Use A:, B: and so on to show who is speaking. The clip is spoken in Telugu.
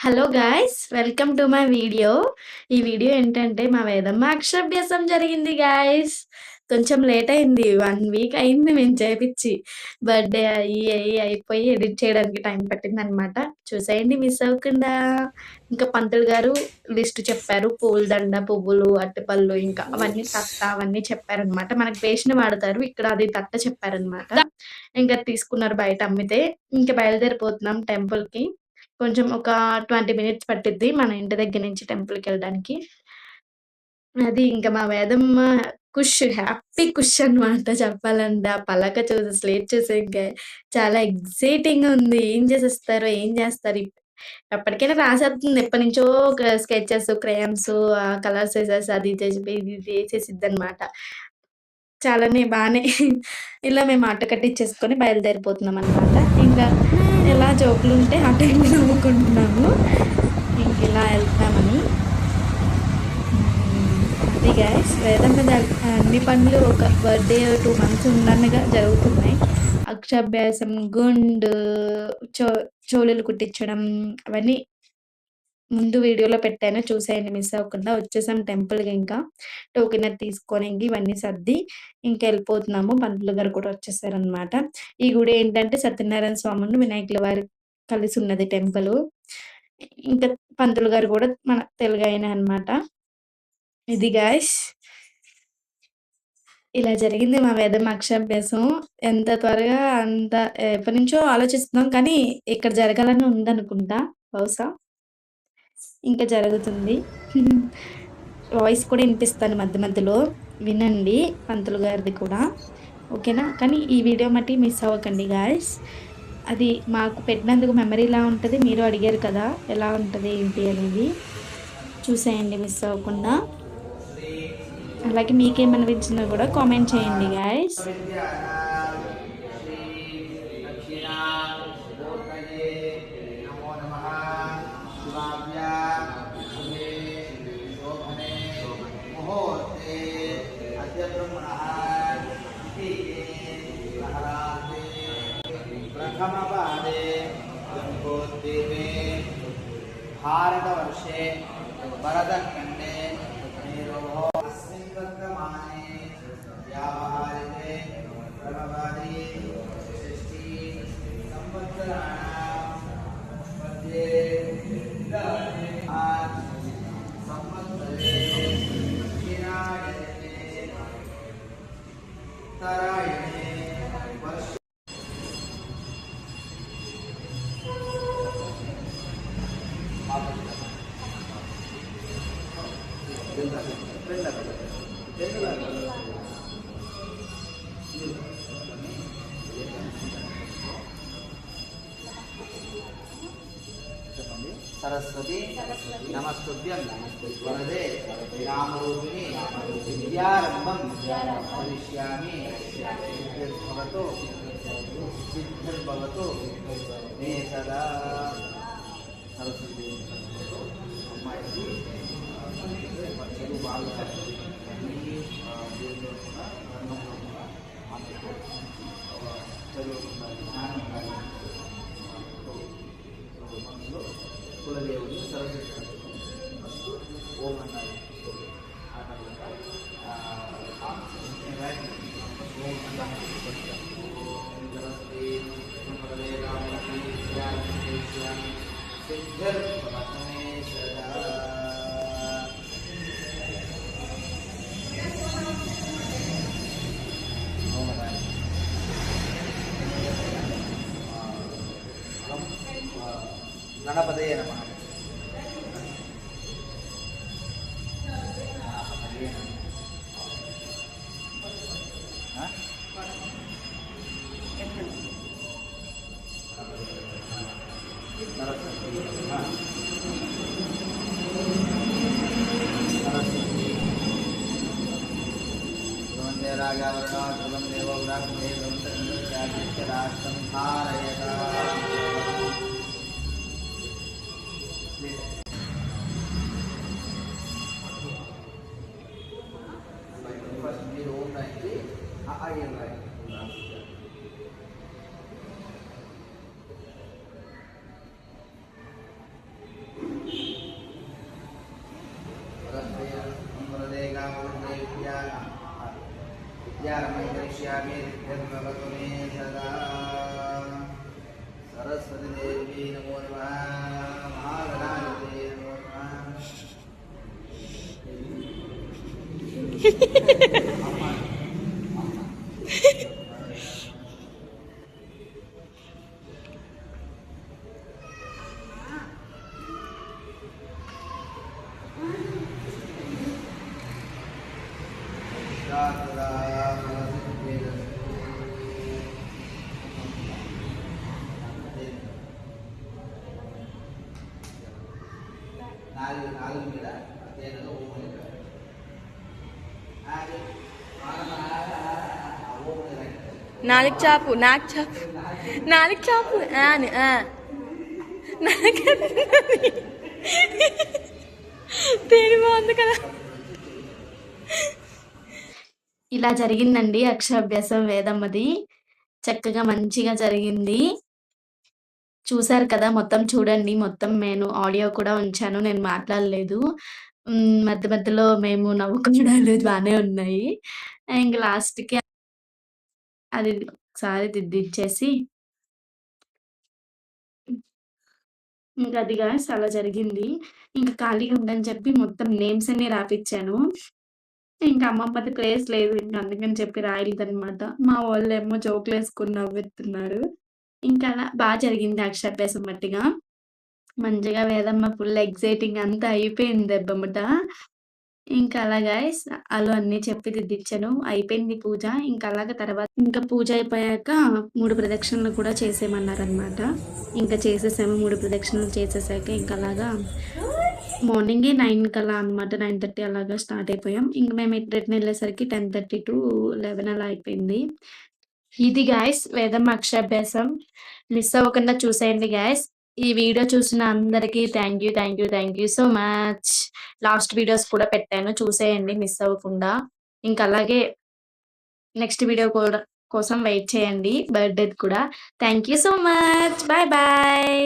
A: Hello guys! Welcome to my video. ఈ వీడియో ఏంటంటే మా వేదమ్మ అక్షరాభ్యాసం జరిగింది గాయ్స్. కొంచెం లేట్ అయింది. 1 వీక్ అయింది మేము చేపిచ్చి. బర్త్‌డే అయిపోయి ఎడిట్ చేయడానికి టైం పట్టిందనమాట. చూసేయండి మిస్ అవ్వకుండా. ఇంకా పంతులు గారు లిస్ట్ చెప్పారు. పూలదండ, పువ్వులు, అరటిపళ్ళు ఇంకా అవన్నీ తట్ట అవన్నీ చెప్పారనమాట. మనకు బేషన్ వాడతారు. ఇక్కడ అది తట్ట చెప్పారనమాట. ఇంకా తీసుకున్నారు బయట అమ్మితే. ఇంక బయలుదేరిపోతున్నాం టెంపుల్‌కి. కొంచెం ఒక 20 మినిట్స్ పట్టిద్ది మన ఇంటి దగ్గర నుంచి టెంపుల్‌కెళ్ళడానికి. అది ఇంక మా వేదమ్మ హ్యాపీ ఖుష్ అనమాట చెప్పాలంటే. ఆ పలక చూసి, స్లేట్ చూసి ఇంక చాలా ఎక్సైటింగ్‌గా ఉంది. ఏం చేసేస్తారో, ఏం చేస్తారు ఎప్పటికైనా రాసేస్తుంది. ఎప్పటినుంచో స్కెచెస్, క్రేయాన్స్ కలర్స్ ఏసేసి అది చేసి ఇది ఏసేసిద్దనమాట. బానే ఇలా మేము ఆటో కట్టిచ్చేసుకొని బయలుదేరిపోతున్నామనమాట. ఇంకా ఇలా జోకులుంటే అటు ఇటు నవ్వుకుంటున్నాము. ఇంకిలా ఎళ్తున్నామని. అది గైస్ వేదమ్మది అన్ని పనులు ఒక బర్త్‌డే 2 మంత్స్ ఉందనగా జరుగుతున్నాయి. అక్షరాభ్యాసం, గుండు, చో చెవులలు కుట్టించడం అవన్నీ ముందు వీడియోలో పెట్టాను చూసేయండి మిస్ అవ్వకుండా. వచ్చేసాం టెంపుల్‌కింకా. టోకెన్ అది తీసుకొని ఇవన్నీ సర్ది ఇంకెళ్ళిపోతున్నాము. పంతులు గారు కూడా వచ్చేసారనమాట. ఈ గుడి ఏంటంటే సత్యనారాయణ స్వామి, వినాయకుల వారు కలిసున్నది టెంపులు. ఇంకా పంతులు గారు కూడా మన తెలుగాయనే అనమాట. ఇది గాయ్స్. ఇలా జరిగింది మా వేదం అక్షరాభ్యాసం. ఎంత త్వరగా అంత ఎప్పటినుంచో ఆలోచిస్తున్నాం కానీ ఇక్కడ జరగాలని ఉందనుకుంటా బహుశా. ఇంకా జరుగుతుంది. వాయిస్ కూడా ఇనిపిస్తాను మధ్య మధ్యలో. వినండి పంతులు గారిది కూడా. ఓకేనా? కానీ ఈ వీడియో మటికి మిస్ అవ్వకండి గాయ్స్. అది మాకు పెట్టినందుకు మెమరీలా ఉంటది. మీరు అడిగారు కదా! ఎలా ఉంటది ఏంటి అనేది. చూసేయండి మిస్ అవ్వకుండా. అలాగే మీకేమనిపించిందో కూడా కామెంట్ చేయండి గాయ్స్.
B: प्रथमपादे गङ्गोद्दीपे भारतवर्षे भरतखण्डे मेरोः अस्मिन् वर्तमाने व्यावहारिके प्रणवादि षष्ठी संवत्सराणां मध्ये संवत्सरे दक्षिणायने उत्तरायणे वर्ष सरस्वती नमस्तुभ्यं वरदे रामरूपिणी विद्यारम्भं करिष्यामि सिद्धिर्भवतु मे सदा सरस्वती अम्मायी चलु बागा కులదేవుని సరస్వతి ఓం అన్నారు గణపతయే నమః. रागावरणं देव ब्राह्मणे राष्ट्रं धारयता फर्स्ट మీరు ఓం రాయండి ఏం రాయండి నాలుగు మీద అదేదో ఓపెన్
C: నాలుగు చాపు నాలుగు చాపు తేడి బాగుంది కదా.
A: ఇలా జరిగిందండి అక్షరాభ్యాసం వేదమ్మది. చక్కగా మంచిగా జరిగింది. చూసారు కదా! మొత్తం చూడండి. మొత్తం నేను ఆడియో కూడా ఉంచాను. నేను మాట్లాడలేదు. మధ్య మధ్యలో మేము నవ్వుకోవడాలు బానే ఉన్నాయి. ఇంక లాస్ట్‌కి అది ఒకసారి దిద్దిచ్చేసి ఇంక అది గాయ్స్ అలా జరిగింది. ఇంక ఖాళీగా ఉందని చెప్పి మొత్తం నేమ్స్ అన్నీ రాపిచ్చాను. ఇంక అమ్మమ్మది ప్లేస్ లేదు. ఇంక అందుకని చెప్పి రాయలేదనమాట. మా వోళ్ళేమో జోకులేసుకొని నవ్వెత్తున్నారు. ఇంకా అలా జరిగింది అక్షరాభ్యాసం మట్టిగా. మంచిగా వేదమ్మ ఫుల్ ఎక్సైటింగ్ అంతా అయిపోయింది దెబ్బెమ్మట. ఇంకా అలా గాయ్స్ అలా అన్నీ చెప్పి దిద్దిచ్చాను. అయిపోయింది పూజ. ఇంకా అలాగా తర్వాత ఇంకా పూజ అయిపోయాక 3 ప్రదక్షిణలు కూడా చేసేయమన్నారనమాట. ఇంకా చేసేసాము. 3 ప్రదక్షిణలు చేసేసాక ఇంక అలాగా మార్నింగే 9 కల్లా అనమాట. 9:30 అలాగా స్టార్ట్ అయిపోయాం. ఇంక మేము రిటర్న్ ఎళ్ళేసరికి 10:30 to 11 అలా అయిపోయింది. ఇది గాయ్స్ వేదమ్మ అక్షరాభ్యాసం. మిస్ అవ్వకుండా చూసేయండి గాయ్స్. ఈ వీడియో చూసిన అందరికీ thank you so much. Last videos కూడా పెట్టాను. చూసేయండి మిస్ అవ్వకుండా. ఇంక అలాగే నెక్స్ట్ వీడియో కూడా కోసం వెయిట్ చేయండి. బర్త్‌డేది కూడా. Thank you so much. Bye bye.